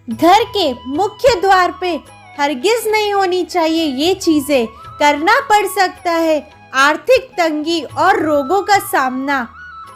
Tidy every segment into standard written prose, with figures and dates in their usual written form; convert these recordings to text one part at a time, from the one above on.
घर के मुख्य द्वार पे हरगिज नहीं होनी चाहिए ये चीजें। करना पड़ सकता है आर्थिक तंगी और रोगों का सामना।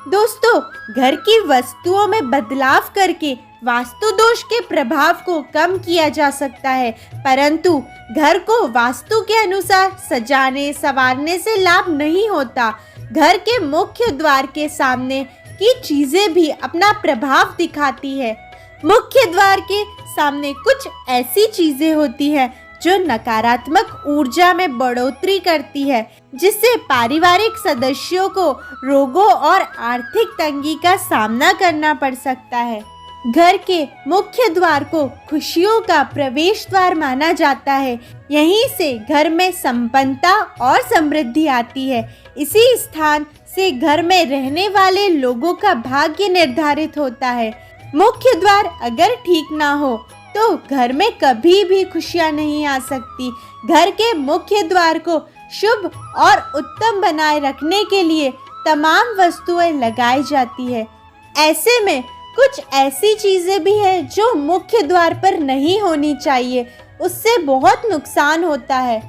दोस्तों, घर की वस्तुओं में बदलाव करके वास्तु दोष के प्रभाव को कम किया जा सकता है, परंतु घर को वास्तु के अनुसार सजाने संवारने से लाभ नहीं होता। घर के मुख्य द्वार के सामने की चीजें भी अपना प्रभाव दिखाती है। मुख्य द्वार के सामने कुछ ऐसी चीजें होती हैं जो नकारात्मक ऊर्जा में बढ़ोतरी करती है, जिससे पारिवारिक सदस्यों को रोगों और आर्थिक तंगी का सामना करना पड़ सकता है। घर के मुख्य द्वार को खुशियों का प्रवेश द्वार माना जाता है। यहीं से घर में संपन्नता और समृद्धि आती है। इसी स्थान से घर में रहने वाले लोगों का भाग्य निर्धारित होता है। मुख्य द्वार अगर ठीक ना हो तो घर में कभी भी खुशियां नहीं आ सकती। घर के मुख्य द्वार को शुभ और उत्तम बनाए रखने के लिए तमाम वस्तुएं लगाई जाती है। ऐसे में कुछ ऐसी चीजें भी हैं जो मुख्य द्वार पर नहीं होनी चाहिए, उससे बहुत नुकसान होता है।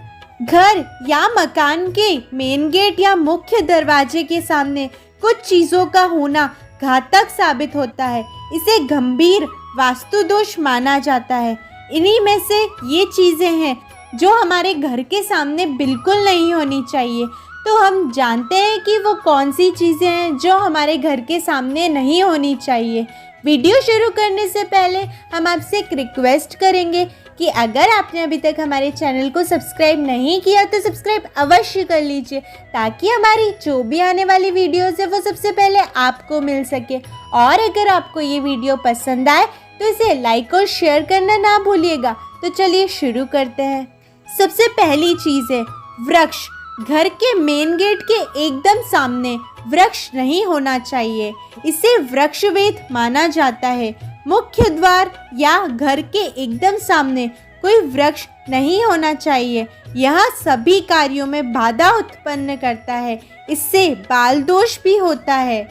घर या मकान के मेन गेट या मुख्य दरवाजे के सामने कुछ चीजों का होना घातक साबित होता है। इसे गंभीर वास्तु दोष माना जाता है। इन्हीं में से ये चीजें हैं जो हमारे घर के सामने बिल्कुल नहीं होनी चाहिए। तो हम जानते हैं कि वो कौन सी चीज़ें हैं जो हमारे घर के सामने नहीं होनी चाहिए। वीडियो शुरू करने से पहले हम आपसे एक रिक्वेस्ट करेंगे कि अगर आपने अभी तक हमारे चैनल को सब्सक्राइब नहीं किया तो सब्सक्राइब अवश्य कर लीजिए, ताकि हमारी जो भी आने वाली वीडियोस है वो सबसे पहले आपको मिल सके। और अगर आपको ये वीडियो पसंद आए तो इसे लाइक और शेयर करना ना भूलिएगा। तो चलिए शुरू करते हैं। सबसे पहली चीज़ है वृक्ष। घर के मेन गेट के एकदम सामने वृक्ष नहीं होना चाहिए। इसे वृक्षवेद माना जाता है। मुख्य द्वार या घर के एकदम सामने कोई वृक्ष नहीं होना चाहिए। यह सभी कार्यों में बाधा उत्पन्न करता है। इससे बाल दोष भी होता है।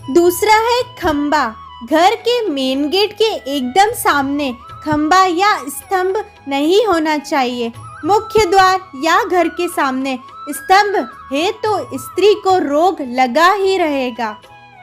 दूसरा है खंबा। घर के मेन गेट के एकदम सामने खंबा या स्तंभ नहीं होना चाहिए। मुख्य द्वार या घर के सामने स्तंभ है तो स्त्री को रोग लगा ही रहेगा।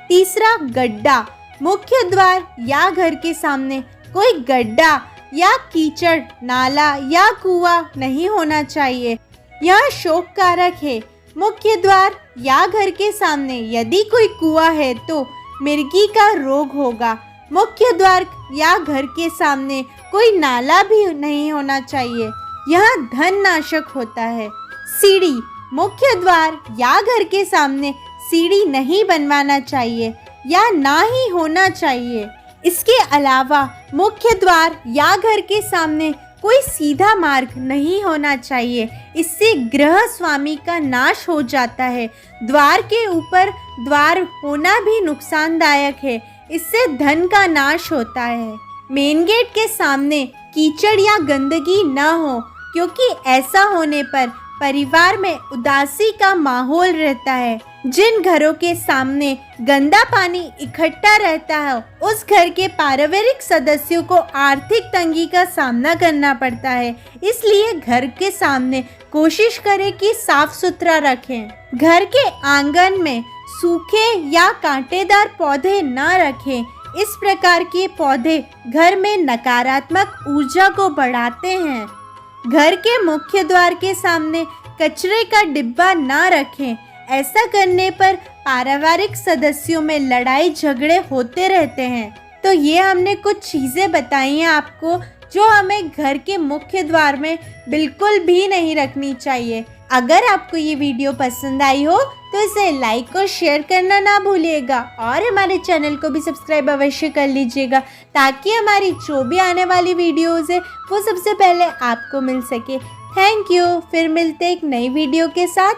तीसरा गड्ढा। मुख्य द्वार या घर के सामने कोई गड्ढा या कीचड़ नाला या कुआं नहीं होना चाहिए। यह शोक कारक है। मुख्य द्वार या घर के सामने यदि कोई कुआं है तो मिर्गी का रोग होगा। मुख्य द्वार या घर के सामने कोई नाला भी नहीं होना चाहिए। यह धन नाशक होता है। सीढ़ी। मुख्य द्वार या घर के सामने सीढ़ी नहीं बनवाना चाहिए या ना ही होना चाहिए। इसके अलावा मुख्य द्वार या घर के सामने कोई सीधा मार्ग नहीं होना चाहिए। इससे गृह स्वामी का नाश हो जाता है। द्वार के ऊपर द्वार होना भी नुकसानदायक है। इससे धन का नाश होता है। मेन गेट के सामने कीचड़ या गंदगी न हो, क्योंकि ऐसा होने पर परिवार में उदासी का माहौल रहता है। जिन घरों के सामने गंदा पानी इकट्ठा रहता है उस घर के पारिवारिक सदस्यों को आर्थिक तंगी का सामना करना पड़ता है। इसलिए घर के सामने कोशिश करें कि साफ सुथरा रखें। घर के आंगन में सूखे या कांटेदार पौधे न रखें। इस प्रकार के पौधे घर में नकारात्मक ऊर्जा को बढ़ाते हैं। घर के मुख्य द्वार के सामने कचरे का डिब्बा न रखें। ऐसा करने पर पारिवारिक सदस्यों में लड़ाई झगड़े होते रहते हैं। तो ये हमने कुछ चीज़ें बताई हैं आपको जो हमें घर के मुख्य द्वार में बिल्कुल भी नहीं रखनी चाहिए। अगर आपको ये वीडियो पसंद आई हो तो इसे लाइक और शेयर करना ना भूलिएगा और हमारे चैनल को भी सब्सक्राइब अवश्य कर लीजिएगा, ताकि हमारी जो भी आने वाली वीडियोज़ है वो सबसे पहले आपको मिल सके। Thank you. फिर मिलते एक नई वीडियो के साथ।